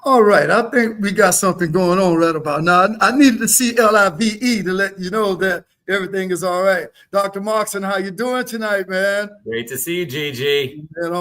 All right, I think we got something going on right about now. I needed to see LIVE to let you know that everything is all right. Dr. Markson, how you doing tonight, man? Great to see you, Gigi. And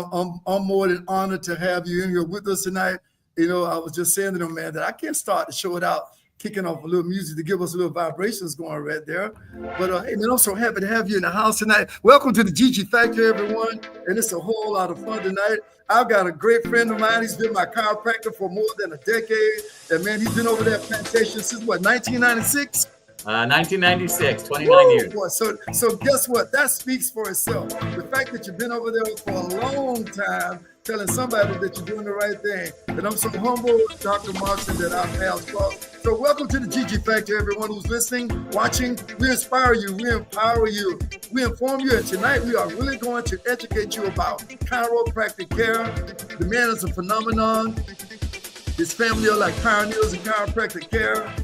I'm more than honored to have you in here with us tonight. You know, I was just saying to them, man, that I can't start the show without kicking off a little music to give us a little vibrations going right there. But hey, man, I'm so happy to have you in the house tonight. Welcome to the Gigi Factory, everyone. And it's a whole lot of fun tonight. I've got a great friend of mine. He's been my chiropractor for more than a decade. And man, he's been over that plantation since what, 1996? 1996, 29 years. Boy, so guess what? That speaks for itself. The fact that you've been over there for a long time, telling somebody that you're doing the right thing. And I'm so humble, Dr. Markson, that our paths crossed. So welcome to the Gigi Factory, everyone who's listening, watching. We inspire you, we empower you, we inform you. And tonight we are really going to educate you about chiropractic care. The man is a phenomenon. His family are like pioneers in chiropractic care.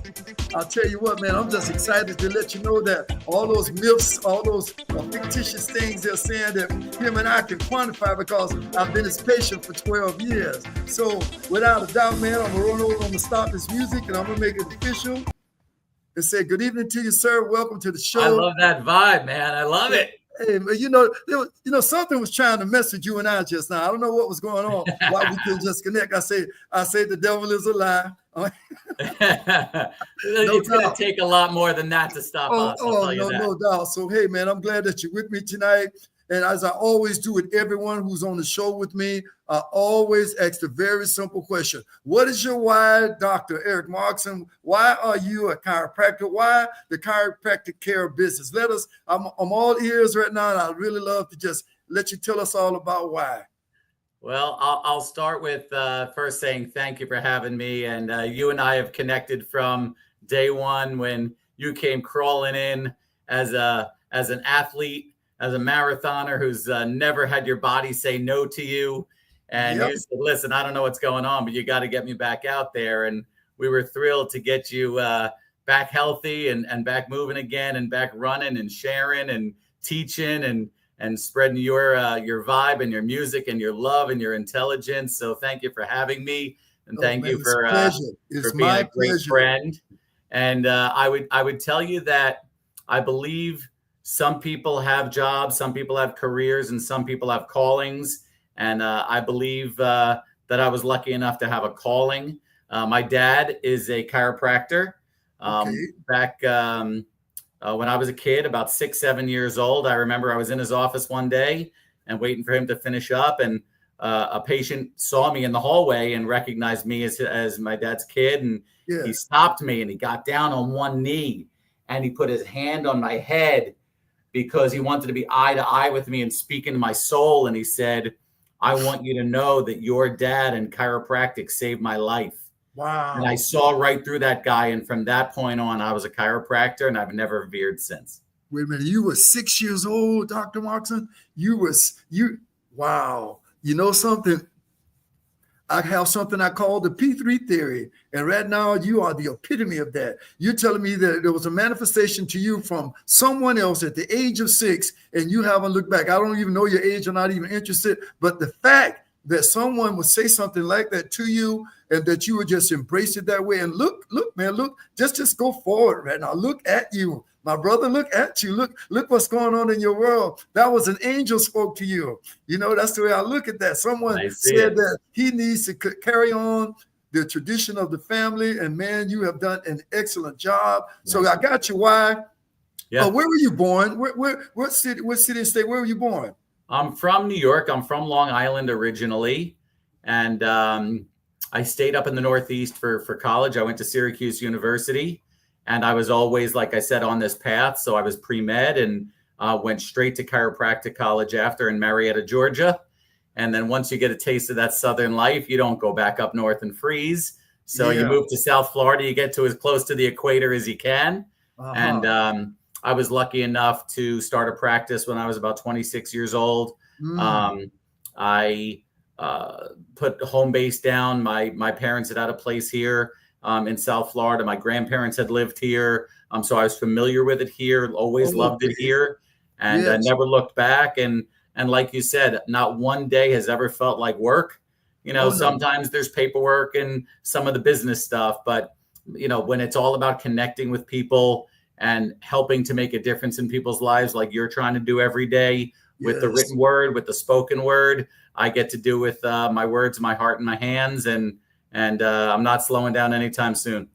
I'll tell you what, man, I'm just excited to let you know that all those myths, all those fictitious things they're saying that him and I can quantify because I've been his patient for 12 years. So without a doubt, man, I'm going to run over, I'm going to stop this music and I'm going to make it official and say good evening to you, sir. Welcome to the show. I love that vibe, man. I love it. Hey, man, something was trying to mess with you and I just now. I don't know what was going on. Why we couldn't just connect. I say the devil is a lie. It's going to take a lot more than that to stop us. No doubt. So, hey, man, I'm glad that you're with me tonight. And as I always do with everyone who's on the show with me, I always ask the very simple question. What is your why, Dr. Eric Markson? Why are you a chiropractor? Why the chiropractic care business? I'm all ears right now, and I'd really love to just let you tell us all about why. Well, I'll start with first saying thank you for having me. And you and I have connected from day one when you came crawling in as an athlete, as a marathoner who's never had your body say no to you. And you said, listen, I don't know what's going on, but you got to get me back out there. And we were thrilled to get you back healthy and back moving again and back running and sharing and teaching and spreading your vibe and your music and your love and your intelligence. So thank you for having me. And thank you for being a great friend. And I would tell you that I believe some people have jobs, some people have careers, and some people have callings. And I believe that I was lucky enough to have a calling. My dad is a chiropractor. Back when I was a kid, about 6, 7 years old, I remember I was in his office one day and waiting for him to finish up. And a patient saw me in the hallway and recognized me as my dad's kid. And he stopped me and he got down on one knee and he put his hand on my head because he wanted to be eye to eye with me and speak into my soul. And he said, I want you to know that your dad and chiropractic saved my life. Wow. And I saw right through that guy. And from that point on, I was a chiropractor and I've never veered since. Wait a minute. You were 6 years old, Dr. Markson? Wow. You know something? I have something I call the P3 theory. And right now you are the epitome of that. You're telling me that there was a manifestation to you from someone else at the age of 6 and you haven't looked back. I don't even know your age. I'm not even interested. But the fact that someone would say something like that to you and that you would just embrace it that way. And look, man, just go forward right now. Look at you. My brother, look at you. Look what's going on in your world. That was an angel spoke to you. You know, that's the way I look at that. Someone said that he needs to carry on the tradition of the family. And man, you have done an excellent job. So I got you. Why? Yeah. Where were you born? What city and state? Where were you born? I'm from New York. I'm from Long Island originally. And I stayed up in the Northeast for college. I went to Syracuse University. And I was always, like I said, on this path. So I was pre-med and went straight to chiropractic college after in Marietta, Georgia. And then once you get a taste of that Southern life, you don't go back up north and freeze. So you move to South Florida, you get to as close to the equator as you can. And I was lucky enough to start a practice when I was about 26 years old. I put home base down. My parents had a place here in South Florida. My grandparents had lived here. So I was familiar with it here, always loved it here, and I never looked back. And like you said, not one day has ever felt like work. You know, sometimes there's paperwork and some of the business stuff, but you know, when it's all about connecting with people and helping to make a difference in people's lives, like you're trying to do every day with the written word, with the spoken word, I get to do with my words, my heart, and my hands, and I'm not slowing down anytime soon.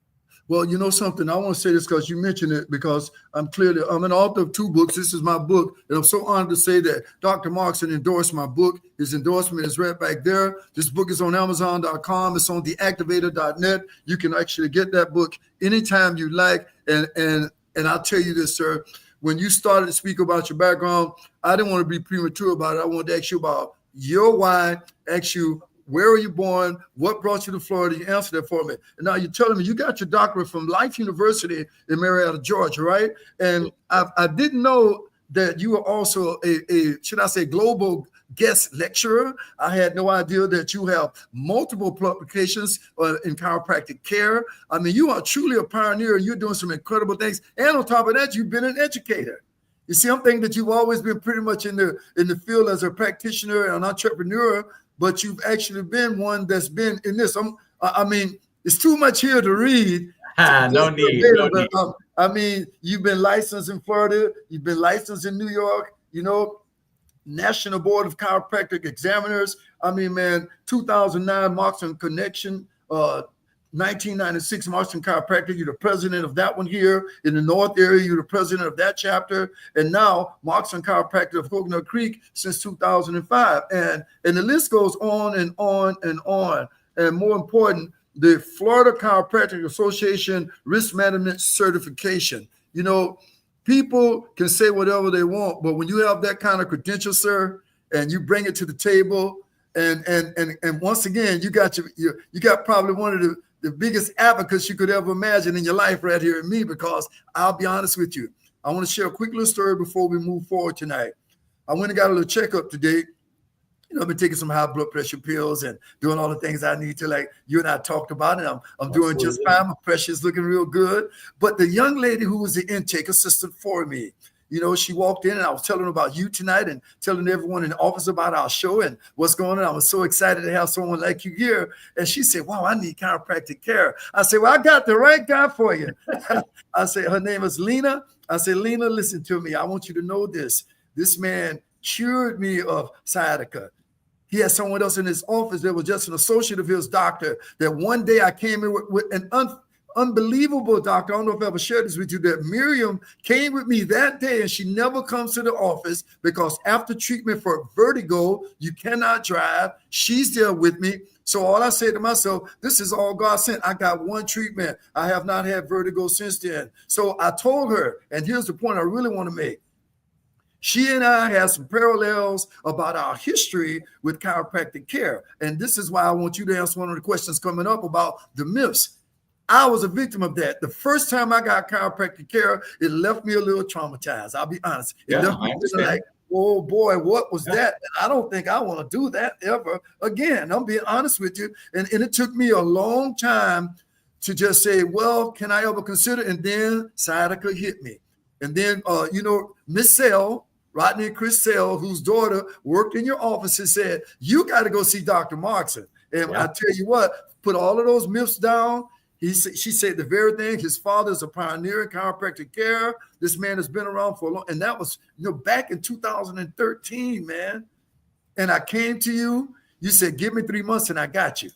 Well, you know something, I want to say this because you mentioned it, because I'm an author of 2 books. This is my book, and I'm so honored to say that Dr. Markson endorsed my book. His endorsement is right back there. This book is on Amazon.com. It's on theactivator.net. You can actually get that book anytime you like. And I'll tell you this, sir, when you started to speak about your background, I didn't want to be premature about it. I wanted to ask you about your why, ask you, where were you born? What brought you to Florida? You answered that for me. And now you're telling me you got your doctorate from Life University in Marietta, Georgia, right? And I didn't know that you were also a should I say, global guest lecturer. I had no idea that you have multiple publications in chiropractic care. I mean, you are truly a pioneer, and you're doing some incredible things. And on top of that, you've been an educator. You see, I'm thinking that you've always been pretty much in the field as a practitioner and an entrepreneur, but you've actually been one that's been in this. I mean, it's too much here to read. No need. I mean, you've been licensed in Florida. You've been licensed in New York, you know, National Board of Chiropractic Examiners. I mean, man, 2009 Markson Connection, 1996 Markson Chiropractic. You're the president of that one here in the North area. You're the president of that chapter. And now Markson Chiropractic of Coconut Creek since 2005. And the list goes on and on and on. And more important, the Florida Chiropractic Association Risk Management Certification. You know, people can say whatever they want, but when you have that kind of credential, sir, and you bring it to the table, and once again, you got probably one of the biggest advocates you could ever imagine in your life right here in me, because I'll be honest with you. I want to share a quick little story before we move forward tonight. I went and got a little checkup today. You know, I've been taking some high blood pressure pills and doing all the things I need to, like you and I talked about, and I'm doing just fine. My pressure is looking real good. But the young lady who was the intake assistant for me, you know, she walked in and I was telling her about you tonight and telling everyone in the office about our show and what's going on. I was so excited to have someone like you here. And she said, wow, I need chiropractic care. I said, well, I got the right guy for you. I said, her name is Lena. I said, Lena, listen to me. I want you to know this. This man cured me of sciatica. He had someone else in his office that was just an associate of his doctor, that one day I came in with an unbelievable doctor. I don't know if I ever shared this with you, that Miriam came with me that day, and she never comes to the office because after treatment for vertigo, you cannot drive. She's there with me. So all I said to myself, this is all God sent. I got one treatment. I have not had vertigo since then. So I told her, and here's the point I really want to make. She and I have some parallels about our history with chiropractic care. And this is why I want you to answer one of the questions coming up about the myths. I was a victim of that. The first time I got chiropractic care, it left me a little traumatized. I'll be honest. It left me like, oh boy, what was that? And I don't think I want to do that ever again. I'm being honest with you. And it took me a long time to just say, well, can I ever consider? And then sciatica hit me. And then, you know, Miss Sell, Rodney and Chris Sell, whose daughter worked in your office, and said, you got to go see Dr. Markson. And I tell you what, put all of those myths down. She said the very thing. His father is a pioneer in chiropractic care. This man has been around for a long, and that was, you know, back in 2013, man. And I came to you. You said, give me 3 months and I got you.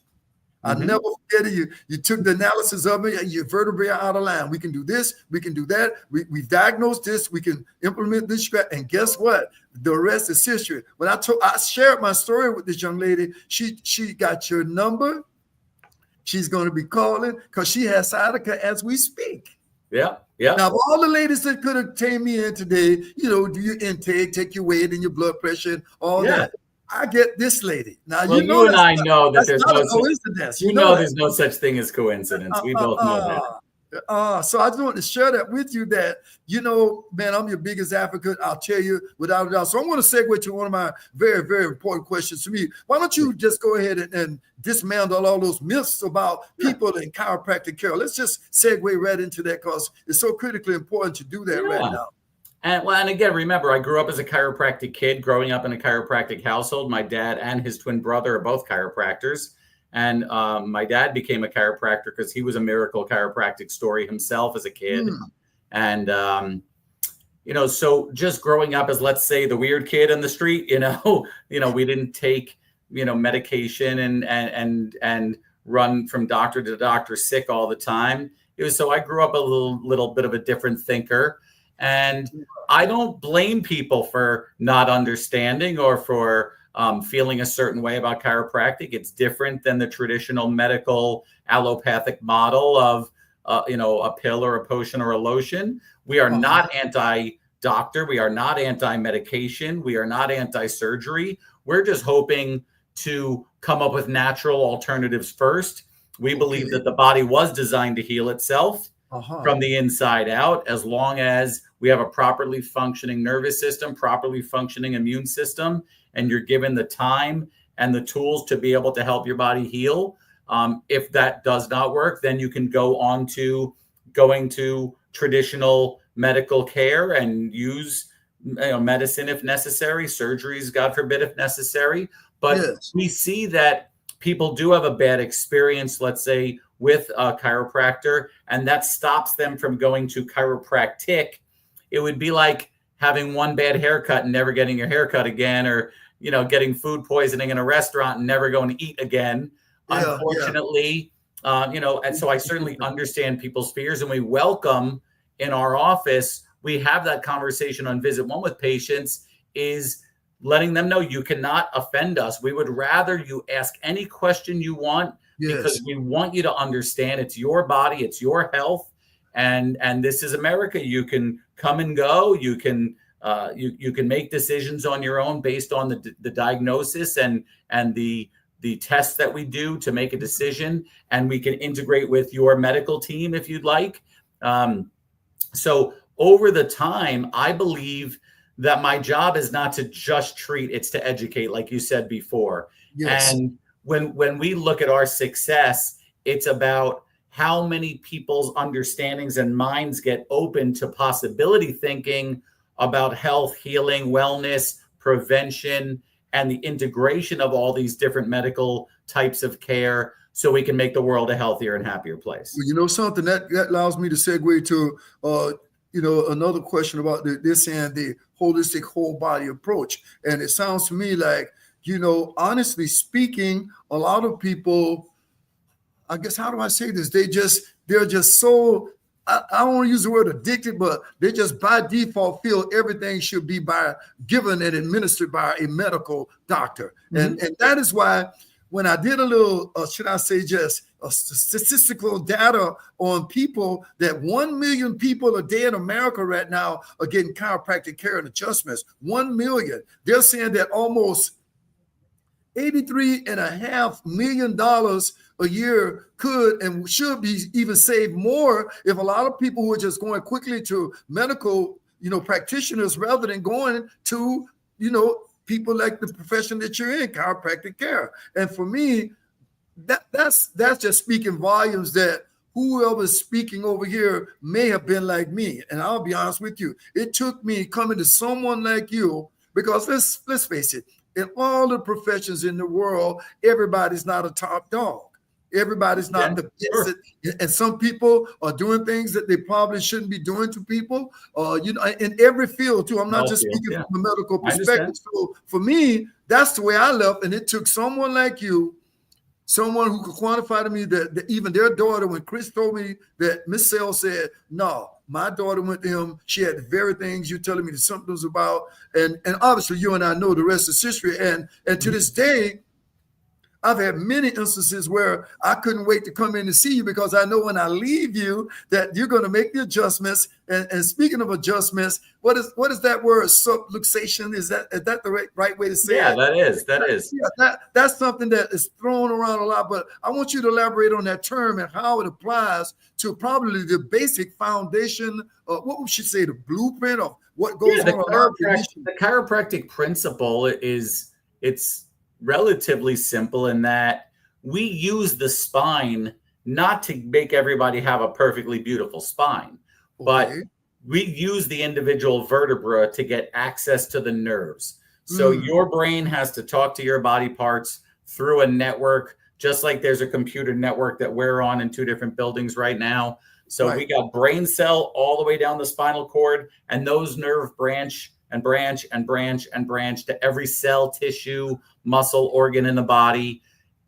I'll never forget it. You took the analysis of me, and your vertebrae are out of line. We can do this. We can do that. We've diagnosed this. We can implement this. And guess what? The rest is history. When I shared my story with this young lady, she got your number. She's going to be calling because she has sciatica as we speak. Yeah. Now, of all the ladies that could have taken me in today, you know, do your intake, take your weight and your blood pressure and all that. I get this lady. Now, well, you and I know that there's no coincidence. You know there's no such thing as coincidence. We both know that. So I just want to share that with you that, you know, man, I'm your biggest advocate. I'll tell you without a doubt. So I'm going to segue to one of my very, very important questions to me. Why don't you just go ahead and dismantle all those myths about people in chiropractic care? Let's just segue right into that because it's so critically important to do that right now. And again, remember, I grew up as a chiropractic kid, growing up in a chiropractic household. My dad and his twin brother are both chiropractors. And my dad became a chiropractor because he was a miracle chiropractic story himself as a kid. And, so just growing up as, let's say, the weird kid on the street, we didn't take, medication and run from doctor to doctor sick all the time. So I grew up a little bit of a different thinker. And I don't blame people for not understanding or for feeling a certain way about chiropractic. It's different than the traditional medical allopathic model of, a pill or a potion or a lotion. We are not anti-doctor. We are not anti-medication. We are not anti-surgery. We're just hoping to come up with natural alternatives first. We believe that the body was designed to heal itself from the inside out, as long as we have a properly functioning nervous system, properly functioning immune system, and you're given the time and the tools to be able to help your body heal. If that does not work, then you can go on to going to traditional medical care and use medicine if necessary, surgeries, God forbid, if necessary. But we see that people do have a bad experience, let's say, with a chiropractor, and that stops them from going to chiropractic. It would be like having one bad haircut and never getting your haircut again, or, getting food poisoning in a restaurant and never going to eat again. Unfortunately, and so I certainly understand people's fears, and we welcome in our office, we have that conversation on visit one with patients, is letting them know you cannot offend us. We would rather you ask any question you want, because we want you to understand it's your body, it's your health, and this is America. You can come and go. You can you can make decisions on your own based on the diagnosis and the tests that we do to make a decision, and we can integrate with your medical team if you'd like. So over the time, I believe that my job is not to just treat, it's to educate, like you said before. And when we look at our success, it's about how many people's understandings and minds get open to possibility thinking about health, healing, wellness, prevention, and the integration of all these different medical types of care, so we can make the world a healthier and happier place. Well, something that allows me to segue to another question about this and the holistic whole body approach. And it sounds to me like, honestly speaking, a lot of people, I guess, how do I say this? They're just so, I don't want to use the word addicted, but they just by default feel everything should be given and administered by a medical doctor. And that is why when I did a little, should I say just a statistical data on people, that 1 million people a day in America right now are getting chiropractic care and adjustments. 1 million. They're saying that almost $83.5 million a year could and should be even saved more if a lot of people who are just going quickly to medical, practitioners rather than going to, people like the profession that you're in, chiropractic care. And for me, that's just speaking volumes that whoever's speaking over here may have been like me. And I'll be honest with you, it took me coming to someone like you, because let's face it, in all the professions in the world, everybody's not a top dog. Everybody's not the best. Sure. And some people are doing things that they probably shouldn't be doing to people, in every field too. I'm not just speaking from a medical perspective. So for me, that's the way I left. And it took someone like you, someone who could quantify to me that even their daughter, when Chris told me that Miss Sale said, no, my daughter went to him, she had the very things you're telling me the symptoms about. And obviously you and I know the rest is history. And to this day, I've had many instances where I couldn't wait to come in to see you, because I know when I leave you that you're going to make the adjustments. And speaking of adjustments, what is that word? Subluxation? Is that the right way to say it? Yeah, that is. Yeah, that's something that is thrown around a lot. But I want you to elaborate on that term and how it applies to probably the basic foundation of, what we should say, the blueprint of what goes on. The chiropractic principle it's relatively simple in that we use the spine not to make everybody have a perfectly beautiful spine, but we use the individual vertebra to get access to the nerves. So your brain has to talk to your body parts through a network, just like there's a computer network that we're on in 2 different buildings right now. So we got brain cell all the way down the spinal cord, and those nerve branch and branch and branch and branch to every cell, tissue, muscle, organ in the body.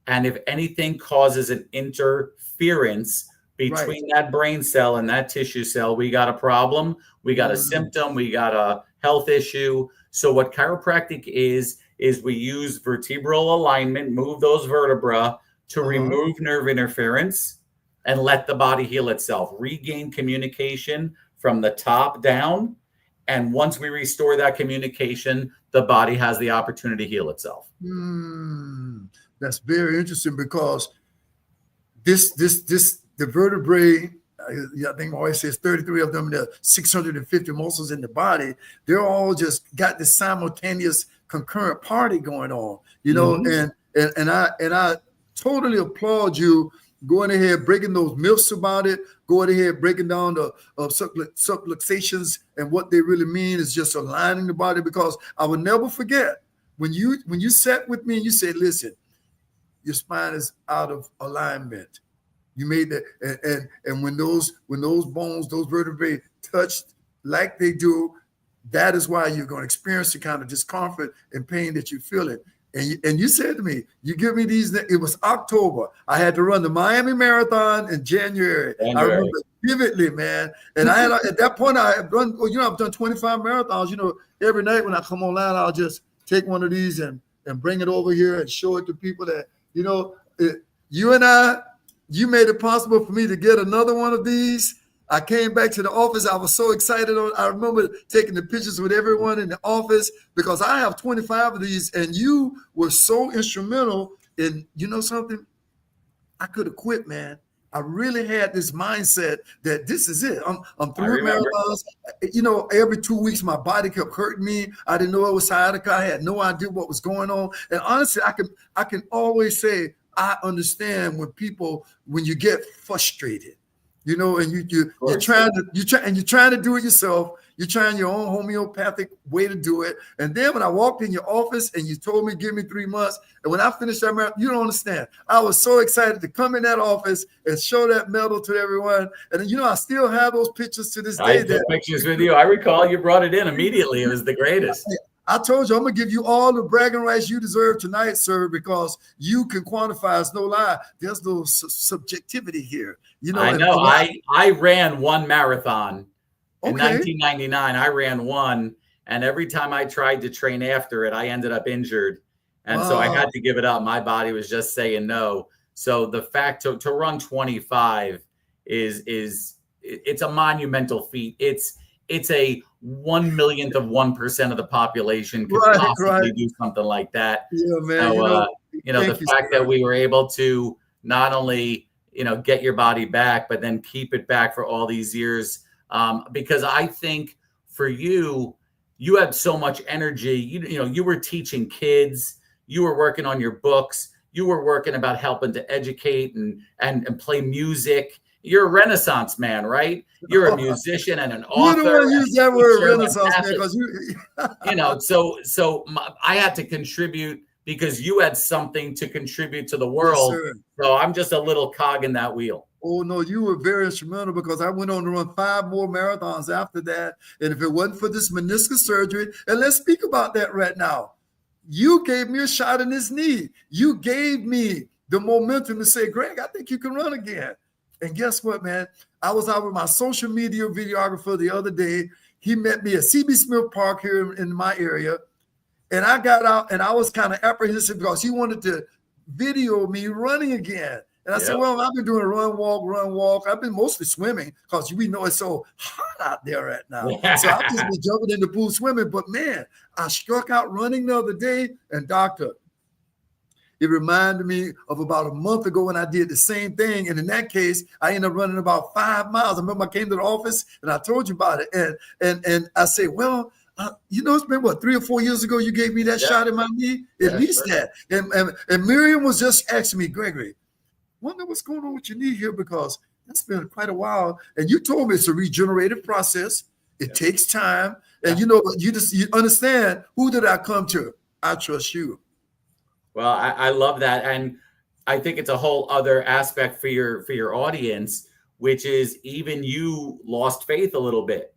And if anything causes an interference between that brain cell and that tissue cell, we got a problem, we got a symptom, we got a health issue. So what chiropractic is we use vertebral alignment, move those vertebra to remove nerve interference and let the body heal itself, regain communication from the top down. And once we restore that communication, the body has the opportunity to heal itself. That's very interesting, because the vertebrae, I think I always says 33 of them, the 650 muscles in the body, they're all just got this simultaneous concurrent party going on, you know, and I totally applaud you going ahead, breaking those myths about it, going ahead, breaking down the subluxations and what they really mean is just aligning the body, because I will never forget when you sat with me and you said, listen, your spine is out of alignment. You made that, and when those bones, those vertebrae touched like they do, that is why you're going to experience the kind of discomfort and pain that you feel it. And you said to me, you give me these. It was October. I had to run the Miami Marathon in January. I remember vividly, man. And I had at that point I had run. Well, I've done 25 marathons. Every night when I come online, I'll just take one of these and bring it over here and show it to people that you and I. You made it possible for me to get another one of these. I came back to the office. I was so excited. I remember taking the pictures with everyone in the office, because I have 25 of these, and you were so instrumental in, something? I could have quit, man. I really had this mindset that this is it. I'm through marathons. Every 2 weeks, my body kept hurting me. I didn't know it was sciatica. I had no idea what was going on. And honestly, I can always say, I understand when you get frustrated, and you're trying to do it yourself. You're trying your own homeopathic way to do it. And then when I walked in your office and you told me, give me 3 months. And when I finished that marathon, you don't understand. I was so excited to come in that office and show that medal to everyone. And I still have those pictures to this day. I took pictures with you. I recall you brought it in immediately. It was the greatest. I told you I'm gonna give you all the bragging rights you deserve tonight, sir, because you can quantify. It's no lie. There's no subjectivity here. I know. I ran one marathon in 1999. I ran one, and every time I tried to train after it, I ended up injured, and so I had to give it up. My body was just saying no. So the fact to run 25 it's a monumental feat. It's a 1/1,000,000th of 1% of the population could possibly do something like that. Yeah, man. So, the fact that we were able to not only, get your body back, but then keep it back for all these years. Because I think for you had so much energy. You were teaching kids, you were working on your books, you were working about helping to educate and play music. You're a Renaissance man, right? You're a musician and an author. You don't want to use that word Renaissance man, because I had to contribute because you had something to contribute to the world. Yes, so I'm just a little cog in that wheel. Oh, no, you were very instrumental, because I went on to run 5 more marathons after that. And if it wasn't for this meniscus surgery, and let's speak about that right now. You gave me a shot in this knee. You gave me the momentum to say, Greg, I think you can run again. And guess what, man? I was out with my social media videographer the other day. He met me at CB Smith Park here in my area. And I got out and I was kind of apprehensive because he wanted to video me running again. And I said, well, I've been doing run, walk. I've been mostly swimming because we know it's so hot out there right now. So I've just been jumping in the pool swimming. But, man, I struck out running the other day. And, doctor, it reminded me of about a month ago when I did the same thing. And in that case, I ended up running about 5 miles. I remember I came to the office and I told you about it. And I said, well, it's been 3 or 4 years ago you gave me that shot in my knee? At least that. And Miriam was just asking me, Gregory, wonder what's going on with your knee here, because that's been quite a while. And you told me it's a regenerative process. It takes time. And you understand, who did I come to? I trust you. Well, I love that. And I think it's a whole other aspect for your audience, which is even you lost faith a little bit.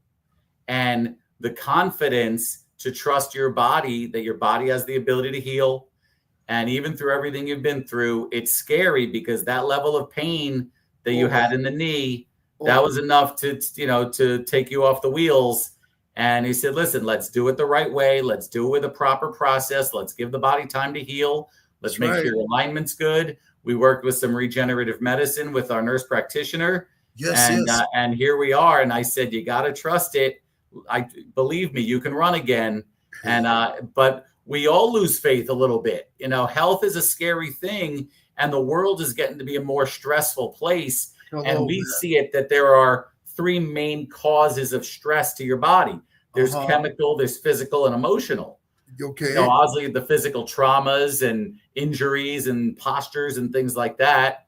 And the confidence to trust your body, that your body has the ability to heal. And even through everything you've been through, it's scary because that level of pain that you had in the knee, that was enough to take you off the wheels. And he said, listen, let's do it the right way. Let's do it with a proper process. Let's give the body time to heal. Let's make sure your alignment's good. We worked with some regenerative medicine with our nurse practitioner. And here we are. And I said, you got to trust it. Believe me, you can run again. And but we all lose faith a little bit. Health is a scary thing, and the world is getting to be a more stressful place. And we see it that there are three main causes of stress to your body. There's chemical, there's physical, and emotional. Okay. Obviously the physical traumas and injuries and postures and things like that.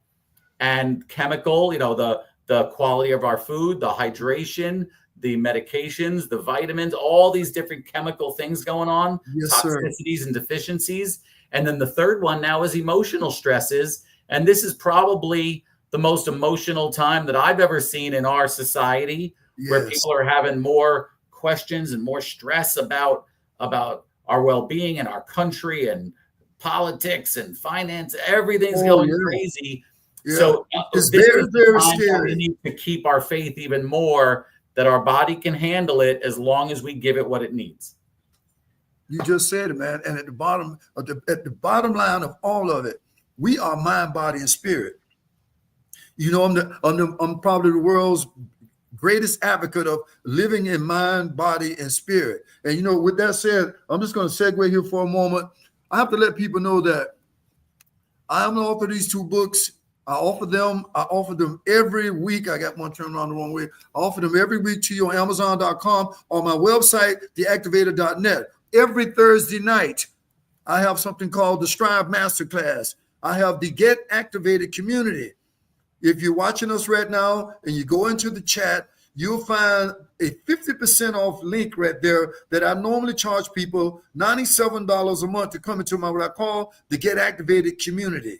And chemical, the quality of our food, the hydration, the medications, the vitamins, all these different chemical things going on, toxicities and deficiencies. And then the third one now is emotional stresses. And this is probably the most emotional time that I've ever seen in our society, where people are having more questions and more stress about our well-being and our country and politics and finance. Everything's going crazy. So it's very, very scary. We need to keep our faith even more that our body can handle it as long as we give it what it needs. You just said it, man. And at the bottom line of all of it, we are mind, body, and spirit. I'm probably the world's greatest advocate of living in mind, body, and spirit. And with that said, I'm just going to segue here for a moment. I have to let people know that I am the author of these two books. I offer them every week. I got one turned around the wrong way. I offer them every week to you on Amazon.com or my website, theactivator.net. Every Thursday night, I have something called the Strive Masterclass. I have the Get Activated community. If you're watching us right now and you go into the chat, you'll find a 50% off link right there that I normally charge people $97 a month to come into what I call the Get Activated community,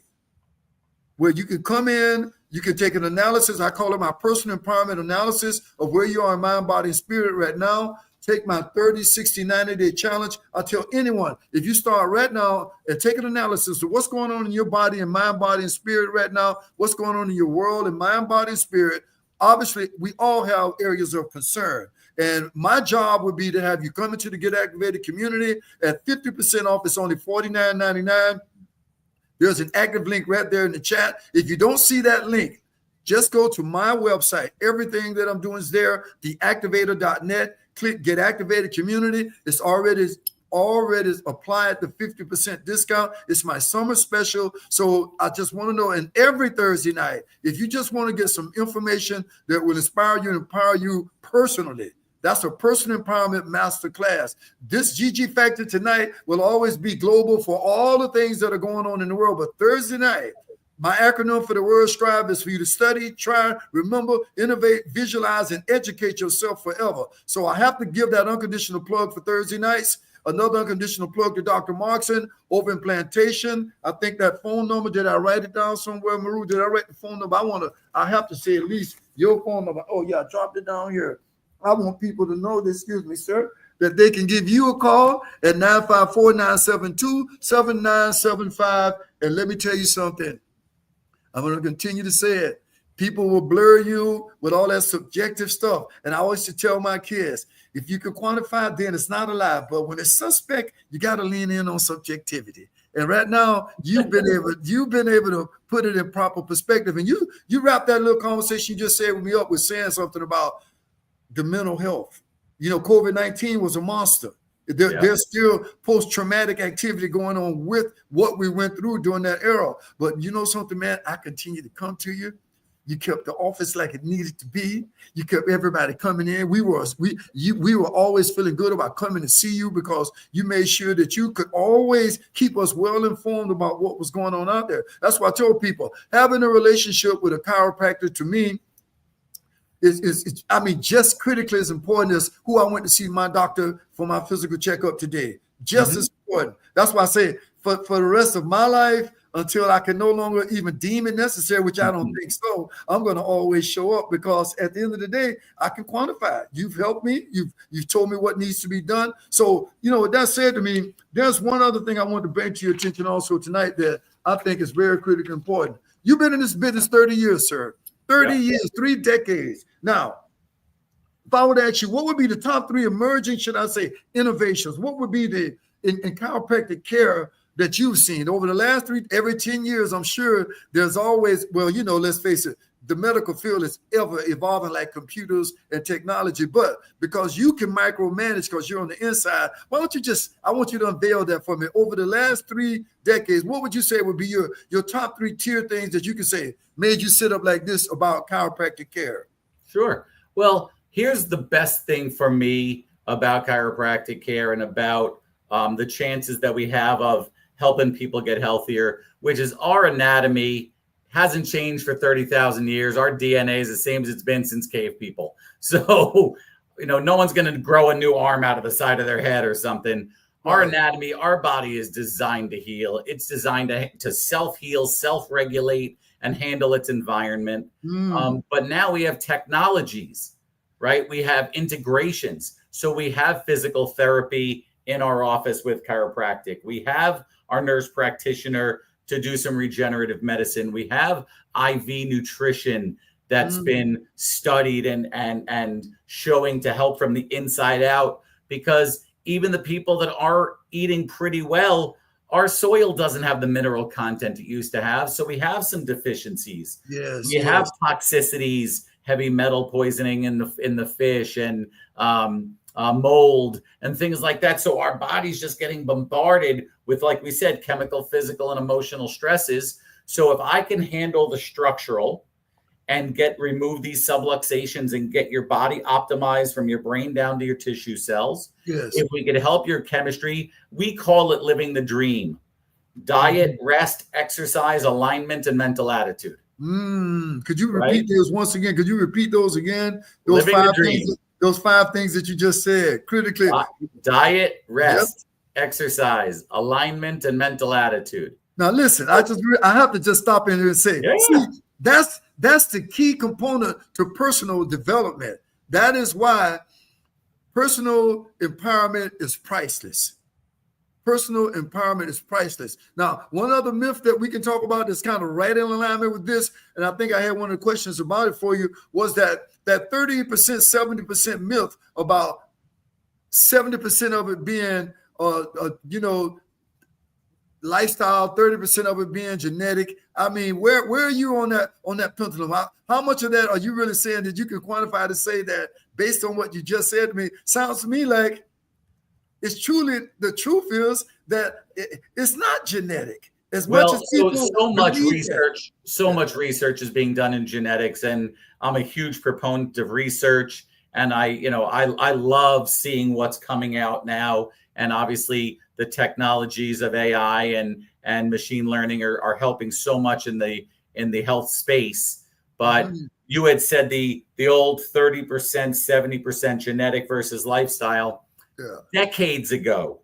where you can come in, you can take an analysis. I call it my personal empowerment analysis of where you are in mind, body, and spirit right now. Take my 30, 60, 90-day challenge. I tell anyone, if you start right now and take an analysis of what's going on in your body and mind, body, and spirit right now, what's going on in your world and mind, body, and spirit, obviously we all have areas of concern. And my job would be to have you come into the Get Activated community at 50% off. It's only $49.99. There's an active link right there in the chat. If you don't see that link, just go to my website. Everything that I'm doing is there, theactivator.net. Click Get Activated community. It's already applied the 50% discount. It's my summer special. So I just want to know, and every Thursday night, if you just want to get some information that will inspire you and empower you personally, that's a personal empowerment masterclass. This GG Factor tonight will always be global for all the things that are going on in the world. But Thursday night, my acronym for the word STRIVE is for you to study, try, remember, innovate, visualize, and educate yourself forever. So I have to give that unconditional plug for Thursday nights. Another unconditional plug to Dr. Markson over in Plantation. I think that phone number, did I write it down somewhere, Maru? Did I write the phone number? I have to say at least your phone number. Oh, yeah, I dropped it down here. I want people to know this, excuse me, sir, that they can give you a call at 954-972-7975. And let me tell you something. I'm going to continue to say it. People will blur you with all that subjective stuff. And I always used to tell my kids, if you can quantify, then it's not a lie. But when it's suspect, you got to lean in on subjectivity. And right now, you've been able to put it in proper perspective. And you wrap that little conversation you just said with me up with saying something about the mental health. COVID-19 was a monster. There's still post-traumatic activity going on with what we went through during that era. But you know something, man? I continue to come to you. You kept the office like it needed to be. You kept everybody coming in. We were always feeling good about coming to see you because you made sure that you could always keep us well informed about what was going on out there. That's why I told people, having a relationship with a chiropractor, to me, I mean, just critically as important as who I went to see my doctor for my physical checkup today. Just as important. That's why I say for the rest of my life, until I can no longer even deem it necessary, which I don't think so, I'm going to always show up, because at the end of the day, I can quantify it. You've helped me. You've told me what needs to be done. So, with that said, to me, there's one other thing I want to bring to your attention also tonight that I think is very critically important. You've been in this business 30 years, sir. 30 years, 3 decades. Now, if I were to ask you, what would be the top 3 emerging, should I say, innovations? What would be in chiropractic care that you've seen over the last every 10 years? I'm sure there's always, let's face it, the medical field is ever evolving like computers and technology, but because you can micromanage because you're on the inside, why don't you I want you to unveil that for me. Over the last 3 decades, what would you say would be your top 3 tier things that you can say made you sit up like this about chiropractic care? Sure. Well, here's the best thing for me about chiropractic care and about the chances that we have of helping people get healthier, which is our anatomy hasn't changed for 30,000 years. Our DNA is the same as it's been since cave people. So, no one's going to grow a new arm out of the side of their head or something. Right. Our anatomy, our body is designed to heal. It's designed to self-heal, self-regulate, and handle its environment. But now we have technologies, right? We have integrations. So we have physical therapy in our office with chiropractic. We have our nurse practitioner to do some regenerative medicine. We have IV nutrition that's been studied and showing to help from the inside out, because even the people that are eating pretty well, our soil doesn't have the mineral content it used to have. So we have some deficiencies. We have toxicities, heavy metal poisoning in the fish, and mold and things like that. So our body's just getting bombarded with, like we said, chemical, physical, and emotional stresses. So if I can handle the structural and remove these subluxations and get your body optimized from your brain down to your tissue cells, if we could help your chemistry, we call it living the dream. Diet, rest, exercise, alignment, and mental attitude. Could you repeat those once again? Could you repeat those again? Those living the dream. Those 5 things that you just said, critically. Diet, rest, exercise, alignment, and mental attitude. Now, listen, I have to just stop in here and say, see, that's the key component to personal development. That is why personal empowerment is priceless. Personal empowerment is priceless. Now, one other myth that we can talk about that's kind of right in alignment with this, and I think I had one of the questions about it for you, was that 30%, 70% myth about 70% of it being, lifestyle, 30% of it being genetic. I mean, where are you on that pendulum? How much of that are you really saying that you can quantify to say that, based on what you just said to me? Sounds to me like it's truly, the truth is that it's not genetic as much as people. So much research is being done in genetics, and I'm a huge proponent of research. And I love seeing what's coming out now. And obviously the technologies of AI and machine learning are helping so much in the health space. But you had said the old 30%, 70% genetic versus lifestyle. Decades ago,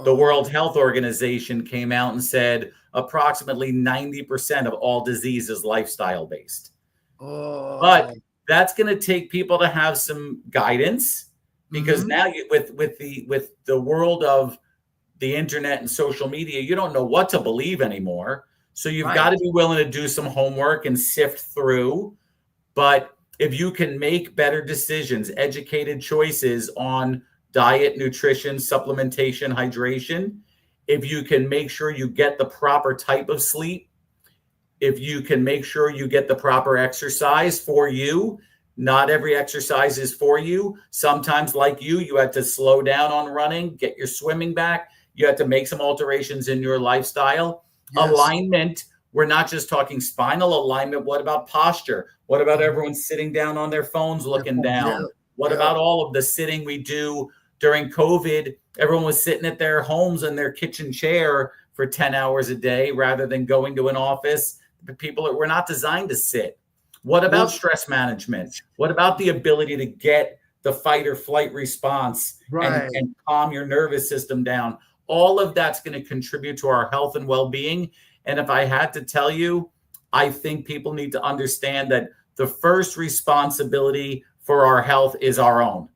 the World Health Organization came out and said approximately 90% of all disease is lifestyle based. But that's going to take people to have some guidance, because now with the world of the internet and social media, you don't know what to believe anymore. So you've got to be willing to do some homework and sift through. But if you can make better decisions, educated choices on diet, nutrition, supplementation, hydration, if you can make sure you get the proper type of sleep, if you can make sure you get the proper exercise for you. Not every exercise is for you. Sometimes, like you had to slow down on running, get your swimming back. You had to make some alterations in your lifestyle. Alignment, we're not just talking spinal alignment. What about posture? What about everyone sitting down on their phones looking down? What about all of the sitting we do during COVID? Everyone was sitting at their homes in their kitchen chair for 10 hours a day rather than going to an office. The people that were not designed to sit. What about stress management? What about the ability to get the fight or flight response Right. and calm your nervous system down? All of that's going to contribute to our health and well-being. And if I had to tell you, I think people need to understand that the first responsibility for our health is our own.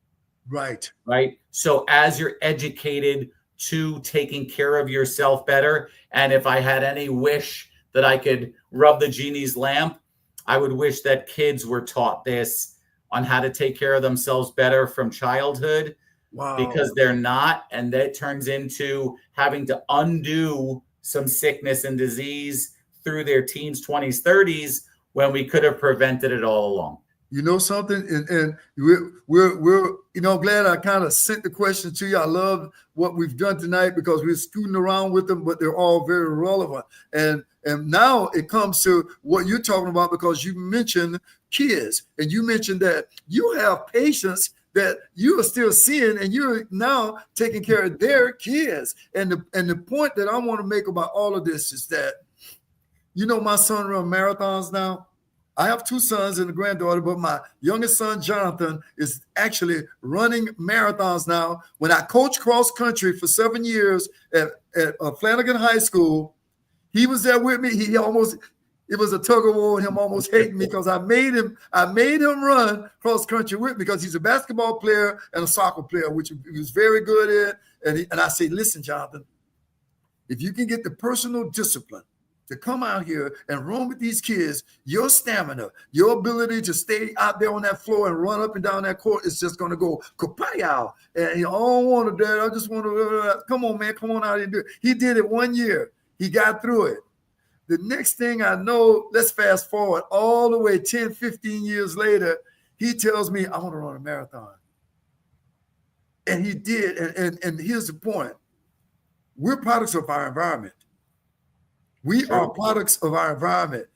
Right. Right. So as you're educated to taking care of yourself better, and if I had any wish that I could rub the genie's lamp, I would wish that kids were taught this on how to take care of themselves better from childhood. Wow. Because they're not, and that turns into having to undo some sickness and disease through their teens, 20s, 30s, when we could have prevented it all along. You know something, and we're glad I kind of sent the question to you. I love what we've done tonight because we're scooting around with them, but they're all very relevant. And now it comes to what you're talking about, because you mentioned kids, and you mentioned that you have patients that you are still seeing, and you're now taking care of their kids. And the point that I want to make about all of this is that, my son runs marathons now. I have 2 sons and a granddaughter, but my youngest son, Jonathan, is actually running marathons now. When I coached cross country for 7 years at Flanagan High School, he was there with me. It was a tug of war, and him almost hating me because I made him run cross country with me because he's a basketball player and a soccer player, which he was very good at. And I say, listen, Jonathan, if you can get the personal discipline to come out here and run with these kids, your stamina, your ability to stay out there on that floor and run up and down that court is just going to go kapow. And I don't want to, Dad. I just want to, come on, man, come on out and do it. He did it 1 year. He got through it. The next thing I know, let's fast forward all the way 10, 15 years later, he tells me, I want to run a marathon. And he did. And here's the point. We're products of our environment. We are products of our environment.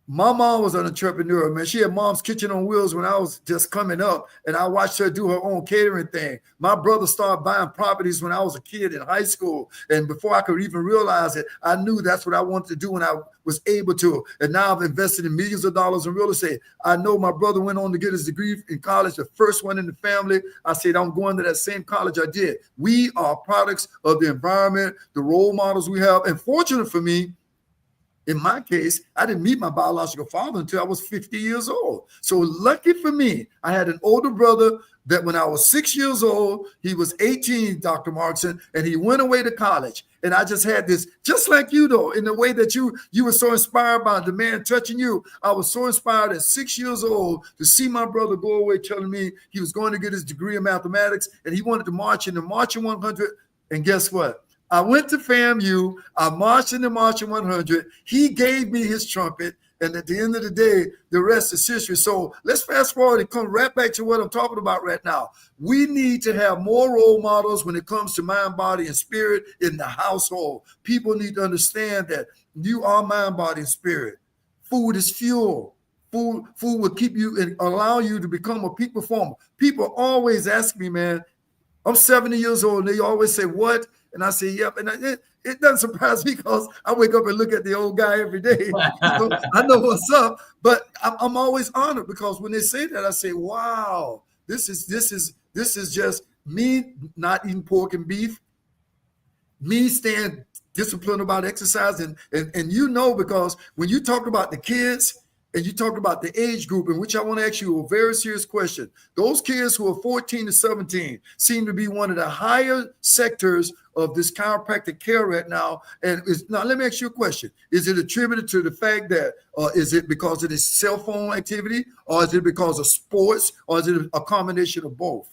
My mom was an entrepreneur, man. She had Mom's Kitchen on Wheels when I was just coming up, and I watched her do her own catering thing. My brother started buying properties when I was a kid in high school, and before I could even realize it, I knew that's what I wanted to do when I was able to. And now I've invested in millions of dollars in real estate. I know my brother went on to get his degree in college, the first one in the family. I said, I'm going to that same college I did. We are products of the environment, the role models we have. And fortunate for me, in my case, I didn't meet my biological father until I was 50 years old. So lucky for me, I had an older brother that when I was 6 years old, he was 18, Dr. Markson, and he went away to college. And I just had this, just like you, though, in the way that you were so inspired by the man touching you. I was so inspired at 6 years old to see my brother go away telling me he was going to get his degree in mathematics, and he wanted to march in the Marching 100. And guess what? I went to FAMU. I marched in the Marching 100. He gave me his trumpet. And at the end of the day, the rest is history. So let's fast forward and come right back to what I'm talking about right now. We need to have more role models when it comes to mind, body, and spirit in the household. People need to understand that you are mind, body, and spirit. Food is fuel. Food will keep you and allow you to become a peak performer. People always ask me, man, I'm 70 years old, and they always say, what? And I say, yep. And it doesn't surprise me because I wake up and look at the old guy every day. I know what's up, but I'm always honored because when they say that, I say, wow, this is just me not eating pork and beef, me staying disciplined about exercise. And because when you talk about the kids, and you talked about the age group in which I want to ask you a very serious question. Those kids who are 14 to 17 seem to be one of the higher sectors of this chiropractic care right now. And now let me ask you a question. Is it attributed to the fact that, is it because of this cell phone activity, or is it because of sports, or is it a combination of both?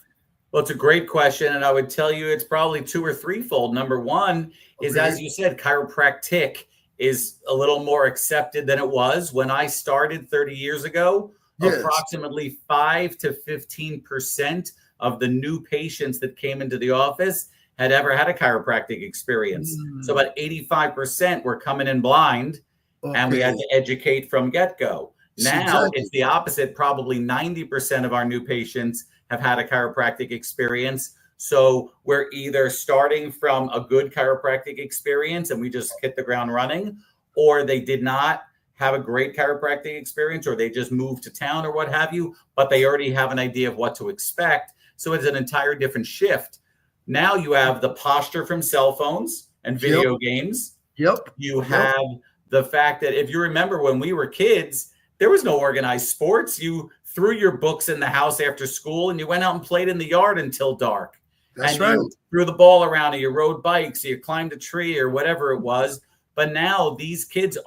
Well, it's a great question. And I would tell you it's probably 2 or 3-fold. Number one is, as you said, chiropractic is a little more accepted than it was when I started 30 years ago. Yes. Approximately 5 to 15% of the new patients that came into the office had ever had a chiropractic experience. So about 85% were coming in blind, and we had to educate from get-go. Now it's the opposite. Probably 90% of our new patients have had a chiropractic experience. So we're either starting from a good chiropractic experience and we just hit the ground running, or they did not have a great chiropractic experience, or they just moved to town or what have you, but they already have an idea of what to expect. So it's an entire different shift. Now you have the posture from cell phones and video games. You have the fact that if you remember when we were kids, there was no organized sports. You threw your books in the house after school and you went out and played in the yard until dark. That's right. You threw the ball around, or you rode bikes, or you climbed a tree, or whatever it was. But now these kids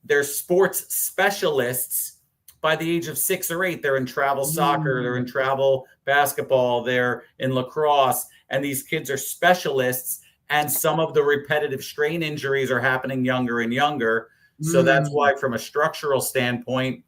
they're sports specialists by the age of 6 or 8. They're in travel soccer, they're in travel basketball, they're in lacrosse, and these kids are specialists. And some of the repetitive strain injuries are happening younger and younger. So that's why, from a structural standpoint,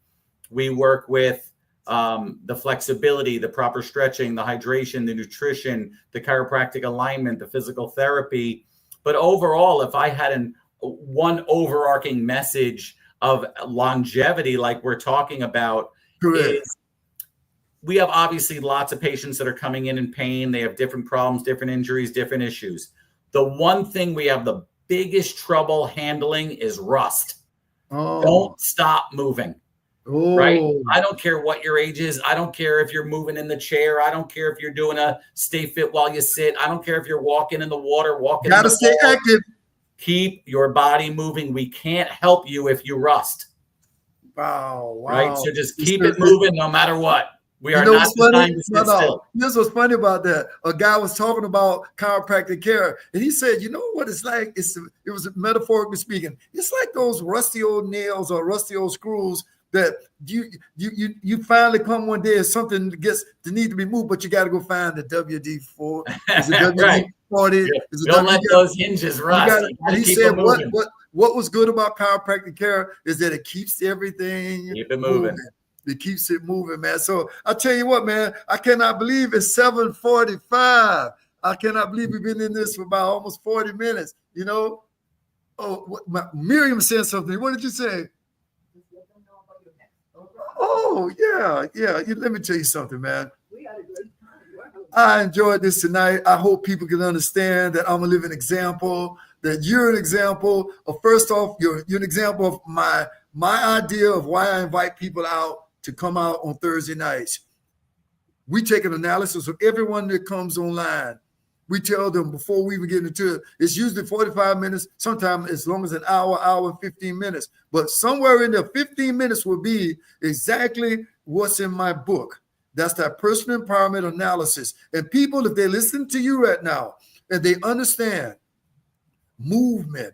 we work with the flexibility, the proper stretching, the hydration, the nutrition, the chiropractic alignment, the physical therapy. But overall, if I had one overarching message of longevity, like we're talking about, is we have obviously lots of patients that are coming in pain. They have different problems, different injuries, different issues. The one thing we have the biggest trouble handling is rust. Don't stop moving. Right? I don't care what your age is. I don't care if you're moving in the chair. I don't care if you're doing a stay fit while you sit. I don't care if you're walking in the water, walking. Gotta stay active. Keep your body moving. We can't help you if you rust. Wow. Right? So just keep it moving no matter what. We are not designed to sit still. Here's what's funny about that. A guy was talking about chiropractic care, and he said, you know what it's like? It was metaphorically speaking. It's like those rusty old nails or rusty old screws that you finally come one day and something gets to need to be moved, but you got to go find the WD-4. Is it WD-40? Don't let those hinges rust. He said what was good about chiropractic care is that it keeps everything moving. It keeps it moving, man. So I tell you what, man, I cannot believe it's 7:45. I cannot believe we've been in this for about almost 40 minutes. You know, Miriam said something. What did you say? Oh, yeah. Let me tell you something, man. I enjoyed this tonight. I hope people can understand that I'm a living example, that you're an example of, first off, you're an example of my idea of why I invite people out to come out on Thursday nights. We take an analysis of everyone that comes online. We tell them before we even get into it, it's usually 45 minutes, sometimes as long as an hour and 15 minutes. But somewhere in there, 15 minutes will be exactly what's in my book. That's that personal empowerment analysis. And people, if they listen to you right now and they understand movement.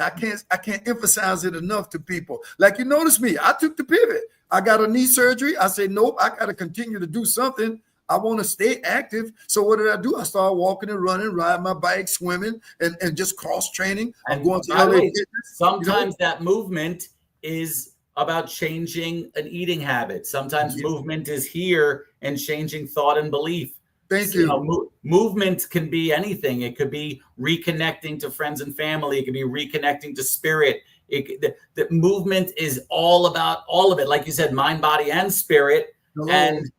I can't emphasize it enough to people. Like, you notice me, I took the pivot. I got a knee surgery. I said, nope, I got to continue to do something. I want to stay active. So what did I do? I started walking and running, riding my bike, swimming, and just cross training. I'm going to LA Fitness. Sometimes that movement is about changing an eating habit. Sometimes movement is here and changing thought and belief. Thank you. Movement can be anything. It could be reconnecting to friends and family. It could be reconnecting to spirit. The movement is all about all of it. Like you said, mind, body, and spirit. And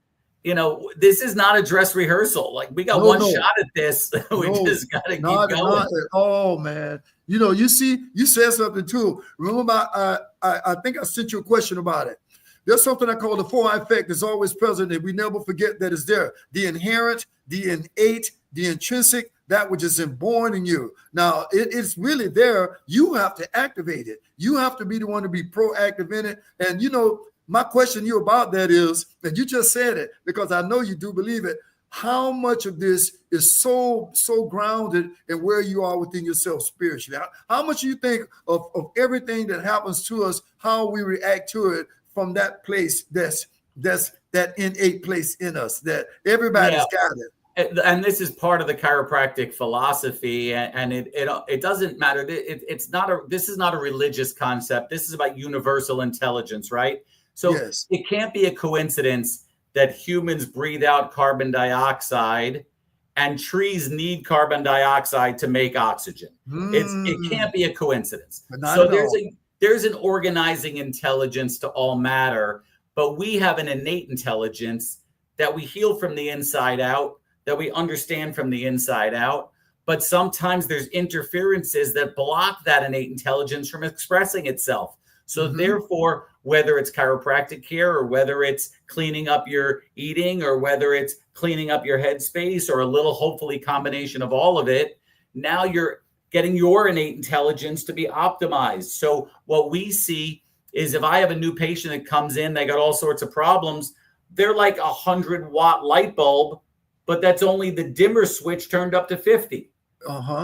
this is not a dress rehearsal. Like, we got one shot at this. We just got to keep going. Oh, man. You said something too. Remember, I think I sent you a question about it. There's something I call the 4I effect that's always present, and we never forget that it's there. The inherent, the innate, the intrinsic, that which is inborn in you. Now, it's really there. You have to activate it. You have to be the one to be proactive in it. And, my question to you about that is, and you just said it because I know you do believe it, how much of this is so grounded in where you are within yourself spiritually? How much do you think of everything that happens to us, how we react to it from that place that's that innate place in us that everybody's got it? And this is part of the chiropractic philosophy, and it doesn't matter. This is not a religious concept. This is about universal intelligence, right? So It can't be a coincidence that humans breathe out carbon dioxide and trees need carbon dioxide to make oxygen. It can't be a coincidence. So there's an organizing intelligence to all matter, but we have an innate intelligence that we heal from the inside out, that we understand from the inside out. but sometimes there's interferences that block that innate intelligence from expressing itself. So therefore, whether it's chiropractic care or whether it's cleaning up your eating or whether it's cleaning up your headspace or a little, hopefully, combination of all of it, now you're getting your innate intelligence to be optimized. So what we see is if I have a new patient that comes in, they got all sorts of problems, they're like 100-watt light bulb, but that's only the dimmer switch turned up to 50.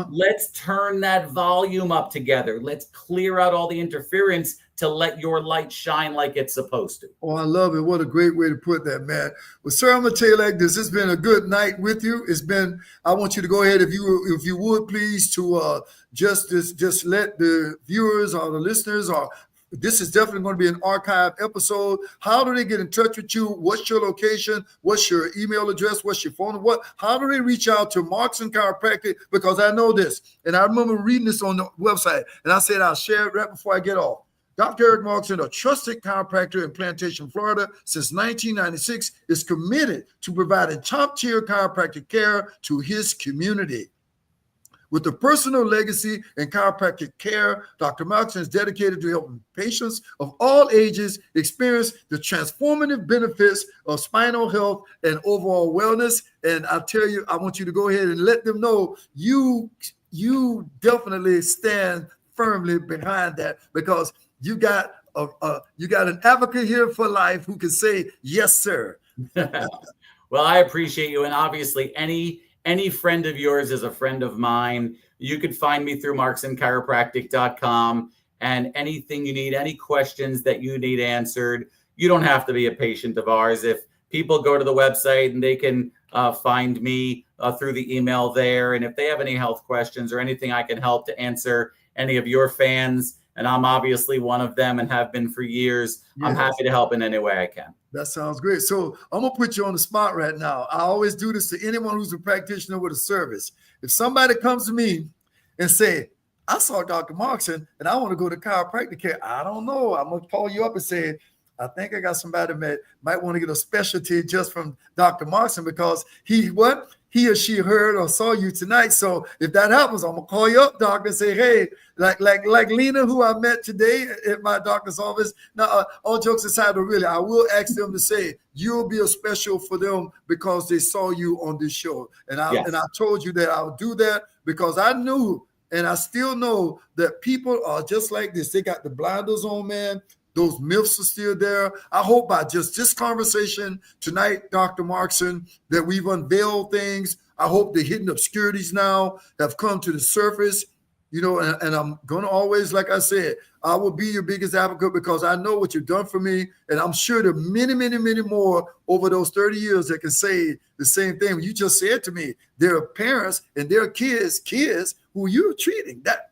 Let's turn that volume up together. Let's clear out all the interference to let your light shine like it's supposed to. Oh, I love it. What a great way to put that, man. Well, sir, I'm going to tell you like this. It's been a good night with you. I want you to go ahead, if you would, please, to just let the viewers or the listeners, or this is definitely going to be an archive episode. How do they get in touch with you? What's your location? What's your email address? What's your phone? How do they reach out to Markson Chiropractic? Because I know this, and I remember reading this on the website, and I said I'll share it right before I get off. Dr. Eric Markson, a trusted chiropractor in Plantation, Florida, since 1996, is committed to providing top-tier chiropractic care to his community. With a personal legacy in chiropractic care, Dr. Markson is dedicated to helping patients of all ages experience the transformative benefits of spinal health and overall wellness. And I tell you, I want you to go ahead and let them know you definitely stand firmly behind that, because you got an advocate here for life who can say, yes, sir. Well, I appreciate you. And obviously any friend of yours is a friend of mine. You could find me through marksonchiropractic.com, and anything you need, any questions that you need answered, you don't have to be a patient of ours. If people go to the website and they can find me through the email there. And if they have any health questions or anything I can help to answer any of your fans, and I'm obviously one of them and have been for years, yes, I'm happy to help in any way I can. That sounds great. So I'm going to put you on the spot right now. I always do this to anyone who's a practitioner with a service. If somebody comes to me and say, I saw Dr. Markson and I want to go to chiropractic care, I don't know. I'm going to call you up and say, I think I got somebody that might want to get a specialty just from Dr. Markson, because he or she heard or saw you tonight. So if that happens, I'm gonna call you up, doctor, and say, hey, like Lena, who I met today at my doctor's office. Now, all jokes aside, really, I will ask them to say you'll be a special for them because they saw you on this show. And I told you that I would do that because I knew, and I still know, that people are just like this. They got the blinders on, man. Those myths are still there. I hope by just this conversation tonight, Dr. Markson, that we've unveiled things. I hope the hidden obscurities now have come to the surface, and I'm going to always, like I said, I will be your biggest advocate because I know what you've done for me. And I'm sure there are many, many, many more over those 30 years that can say the same thing. You just said to me, there are parents and their kids who you're treating. That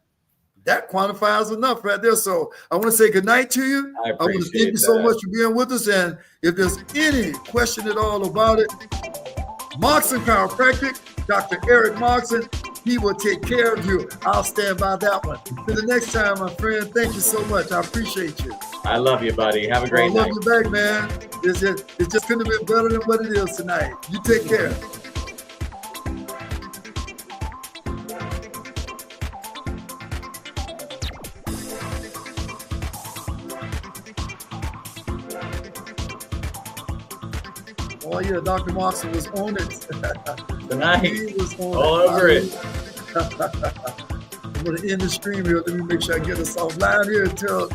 quantifies enough right there. So I want to say good night to you. I want to thank you so much for being with us. And if there's any question at all about it, Markson Chiropractic, Dr. Eric Markson, he will take care of you. I'll stand by that one. Till the next time, my friend, thank you so much. I appreciate you. I love you, buddy. Have a great night. I love you back, man. It's just going to be better than what it is tonight. You take care. Oh, yeah, Dr. Markson was on it. Tonight, he was on all over it. I'm going to end the stream here. Let me make sure I get us offline here until